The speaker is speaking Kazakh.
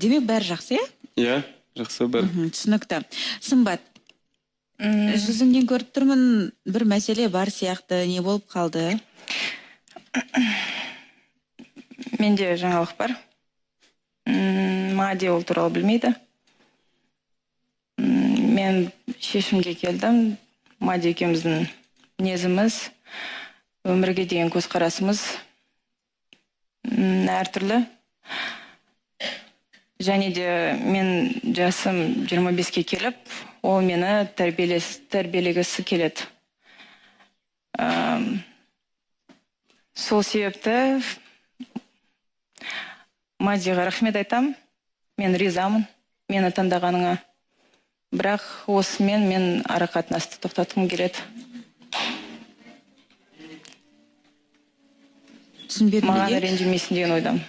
Демек бәрі жақсы, иә? Иә, жақсы бәрі. Түсінікті. Сымбат, жүзіңнен көріп тұрмын, бір мәселе бар сияқты, не болып қалды? Менде жаңалық бар. Мади ол туралы білмейді. Мен шешімге келдім. Мади екеуміздің мінезіміз, өмірге деген көзқарасымыз әртүрлі. Және де мен жасым 25-ке келіп, ол мені тәрбиелегісі келеді. Сол себепті Мадиға рахмет айтам. Мен ризамын мені таңдағаныңа. Бірақ осымен мен ара қатынасты тоқтатқым келеді. Түсінбедім, Маған ренжімейсің деген ойдамын.